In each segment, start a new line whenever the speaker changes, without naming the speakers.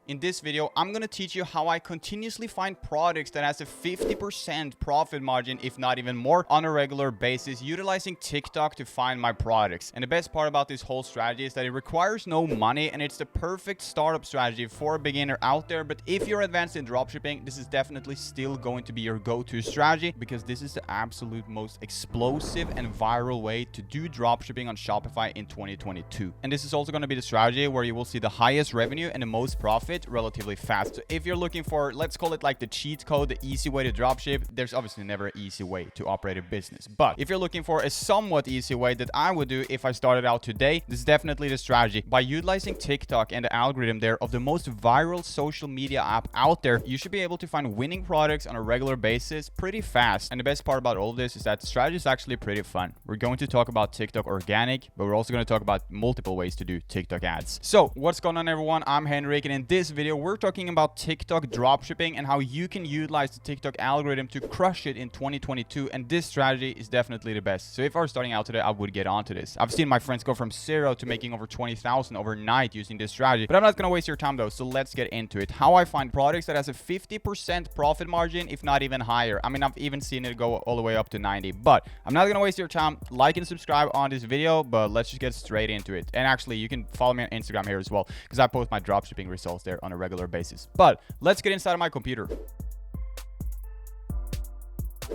In this video, I'm gonna teach you how I continuously find products that has a 50% profit margin, if not even more, on a regular basis, utilizing TikTok to find my products. And the best part about this whole strategy is that it requires no money, and it's the perfect startup strategy for a beginner out there. But if you're advanced in dropshipping, this is definitely still going to be your go-to strategy, because this is the absolute most explosive and viral way to do dropshipping on Shopify in 2022. And this is also going to be the strategy where you will see the highest revenue and the most profit relatively fast. So if you're looking for, let's call it like the cheat code, the easy way to dropship, there's obviously never an easy way to operate a business. But if you're looking for a somewhat easy way that I would do if I started out today, this is definitely the strategy. By utilizing TikTok and the algorithm there of the most viral social media app out there, you should be able to find winning products on a regular basis pretty fast. And the best part about all of this is that the strategy is actually pretty fun. We're going to talk about TikTok organic, but we're also going to talk about multiple ways to do TikTok ads. So what's going on, everyone? I'm Henrik, and in this video we're talking about TikTok dropshipping and how you can utilize the TikTok algorithm to crush it in 2022. And this strategy is definitely the best. So if I were starting out today, I would get onto this. I've seen my friends go from 0 to making over 20,000 overnight using this strategy, but I'm not going to waste your time though. So let's get into it. How I find products that has a 50% profit margin, if not even higher. I mean, I've even seen it go all the way up to 90, but I'm not going to waste your time. Like and subscribe on this video, but let's just get straight into it. And actually, you can follow me on Instagram here as well, because I post my dropshipping results there on a regular basis. But let's get inside of my computer.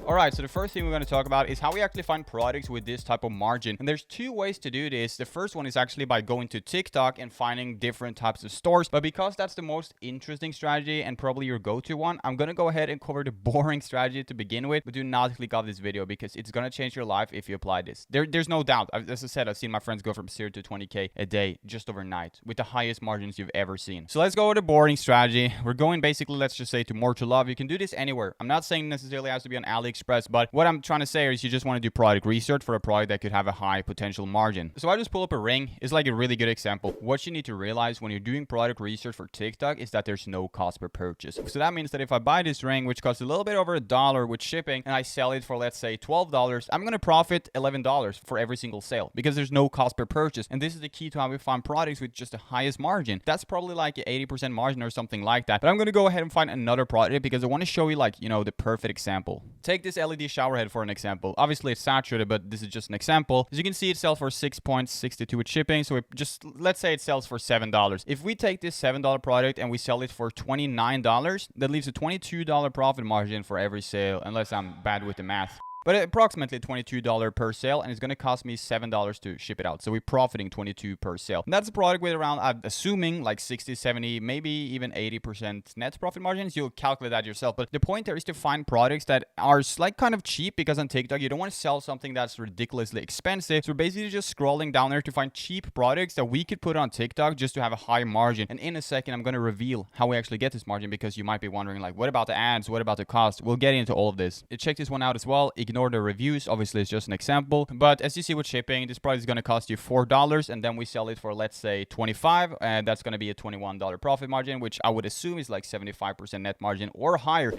Alright, so the first thing we're going to talk about is how we actually find products with this type of margin. And there's two ways to do this. The first one is actually by going to TikTok and finding different types of stores. But because that's the most interesting strategy and probably your go-to one, I'm going to go ahead and cover the boring strategy to begin with. But do not click off this video, because it's going to change your life if you apply this. There's no doubt. As I said, I've seen my friends go from 0 to 20K a day just overnight with the highest margins you've ever seen. So let's go with the boring strategy. We're going basically, let's just say, to more to love. You can do this anywhere. I'm not saying necessarily it has to be on AliExpress, but what I'm trying to say is you just want to do product research for a product that could have a high potential margin. So I just pull up a ring. It's like a really good example. What you need to realize when you're doing product research for TikTok is that there's no cost per purchase. So that means that if I buy this ring, which costs a little bit over $1 with shipping, and I sell it for, let's say, $12, I'm going to profit $11 for every single sale, because there's no cost per purchase. And this is the key to how we find products with just the highest margin. That's probably like an 80% margin or something like that. But I'm going to go ahead and find another product, because I want to show you, like, the perfect example. Take this LED shower head for an example. Obviously it's saturated, but this is just an example. As you can see, it sells for $6.62 with shipping. So let's say it sells for $7. If we take this $7 product and we sell it for $29, that leaves a $22 profit margin for every sale, unless I'm bad with the math. But approximately $22 per sale, and it's going to cost me $7 to ship it out. So we're profiting $22 per sale. And that's a product with around, I'm assuming, like 60, 70, maybe even 80% net profit margins. You'll calculate that yourself. But the point there is to find products that are like kind of cheap, because on TikTok, you don't want to sell something that's ridiculously expensive. So we're basically just scrolling down there to find cheap products that we could put on TikTok just to have a high margin. And in a second, I'm going to reveal how we actually get this margin, because you might be wondering, like, what about the ads? What about the cost? We'll get into all of this. Check this one out as well. Ignore the reviews. Obviously, it's just an example. But as you see with shipping, this product is going to cost you $4, and then we sell it for, let's say, $25, and that's going to be a $21 profit margin, which I would assume is like 75% net margin or higher.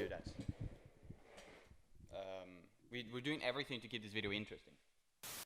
We're doing everything to keep this video interesting.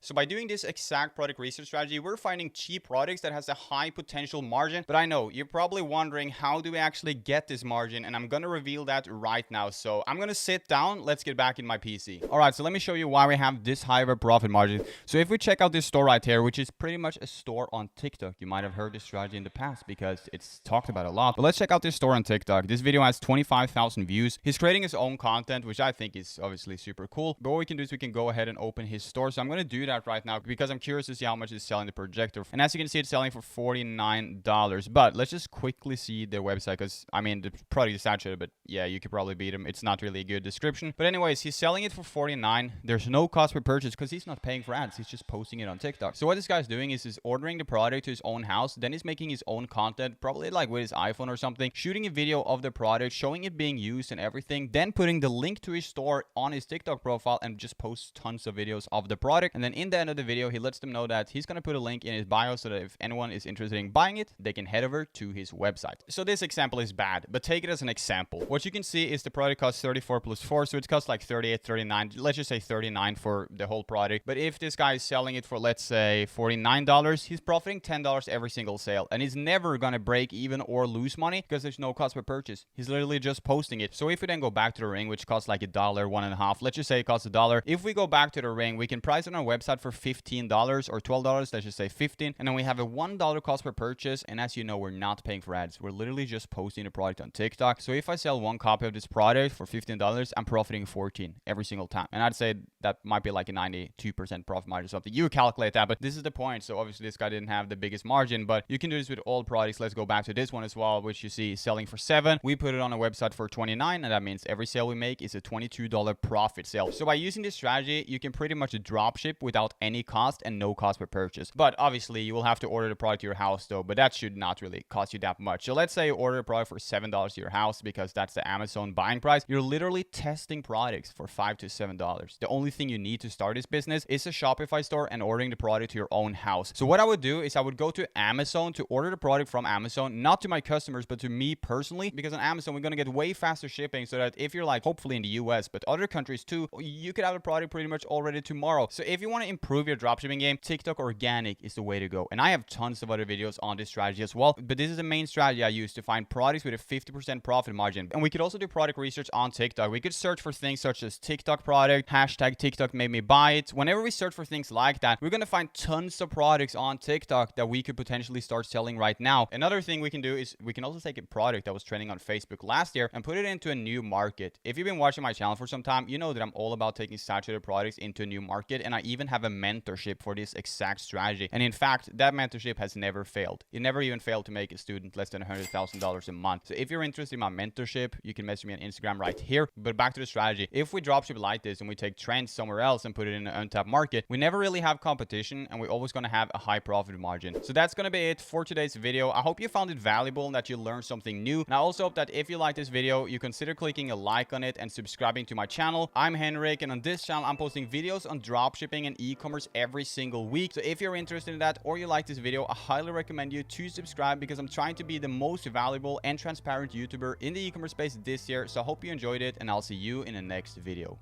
So by doing this exact product research strategy, we're finding cheap products that has a high potential margin. But I know you're probably wondering, how do we actually get this margin? And I'm going to reveal that right now. So I'm going to sit down. Let's get back in my PC. All right, so let me show you why we have this high of a profit margin. So if we check out this store right here, which is pretty much a store on TikTok, you might have heard this strategy in the past because it's talked about a lot. But let's check out this store on TikTok. This video has 25,000 views. He's creating his own content, which I think is obviously super cool. But what we can do is we can go ahead and open his store. So I'm going to do that right now, because I'm curious to see how much it's selling the projector. And as you can see, it's selling for $49. But let's just quickly see their website, because I mean, the product is saturated, but yeah, you could probably beat him. It's not really a good description. But anyways, he's selling it for $49. There's no cost per purchase, because he's not paying for ads. He's just posting it on TikTok. So what this guy's doing is he's ordering the product to his own house. Then he's making his own content, probably like with his iPhone or something, shooting a video of the product, showing it being used and everything, then putting the link to his store on his TikTok profile, and just posts tons of videos of the product. And then in the end of the video, he lets them know that he's going to put a link in his bio so that if anyone is interested in buying it, they can head over to his website. So this example is bad, but take it as an example. What you can see is the product costs 34 plus 4, so it costs like 38, 39. Let's just say 39 for the whole product. But if this guy is selling it for, let's say, $49, he's profiting $10 every single sale, and he's never going to break even or lose money because there's no cost per purchase. He's literally just posting it. So if we then go back to the ring, which costs like $1, $1.50, let's just say it costs $1. If we go back to the ring, we can price it on our website for $15 or $12, let's just say 15, and then we have a $1 cost per purchase. And as you know, we're not paying for ads. We're literally just posting the product on TikTok. So if I sell one copy of this product for $15, I'm profiting 14 every single time. And I'd say that might be like a 92% profit margin or something. You calculate that, but this is the point. So obviously this guy didn't have the biggest margin, but you can do this with all products. Let's go back to this one as well, which you see selling for $7. We put it on a website for $29, and that means every sale we make is a $22 profit sale. So by using this strategy, you can pretty much drop ship without any cost and no cost per purchase. But obviously you will have to order the product to your house though, but that should not really cost you that much. So let's say you order a product for $7 to your house because that's the Amazon buying price. You're literally testing products for $5 to $7. The only thing you need to start this business is a Shopify store and ordering the product to your own house. So what I would do is I would go to Amazon to order the product from Amazon, not to my customers, but to me personally, because on Amazon, we're going to get way faster shipping so that if you're like, hopefully in the US, but other countries too, you could have a product pretty much already tomorrow. So if you want to improve your dropshipping game, TikTok organic is the way to go. And I have tons of other videos on this strategy as well, but this is the main strategy I use to find products with a 50% profit margin. And we could also do product research on TikTok. We could search for things such as TikTok product, hashtag TikTok made me buy it. Whenever we search for things like that, we're going to find tons of products on TikTok that we could potentially start selling right now. Another thing we can do is we can also take a product that was trending on Facebook last year and put it into a new market. If you've been watching my channel for some time, you know that I'm all about taking saturated products into a new market, and I even have a mentorship for this exact strategy. And in fact, that mentorship has never failed. It never even failed to make a student less than $100,000 a month. So if you're interested in my mentorship, you can message me on Instagram right here. But back to the strategy. If we dropship like this and we take trends somewhere else and put it in an untapped market, we never really have competition, and we're always going to have a high profit margin. So that's going to be it for today's video. I hope you found it valuable and that you learned something new. And I also hope that if you like this video, you consider clicking a like on it and subscribing to my channel. I'm Henrik, and on this channel, I'm posting videos on dropshipping and e-commerce every single week. So if you're interested in that or you like this video, I highly recommend you to subscribe because I'm trying to be the most valuable and transparent YouTuber in the e-commerce space this year. So I hope you enjoyed it, and I'll see you in the next video.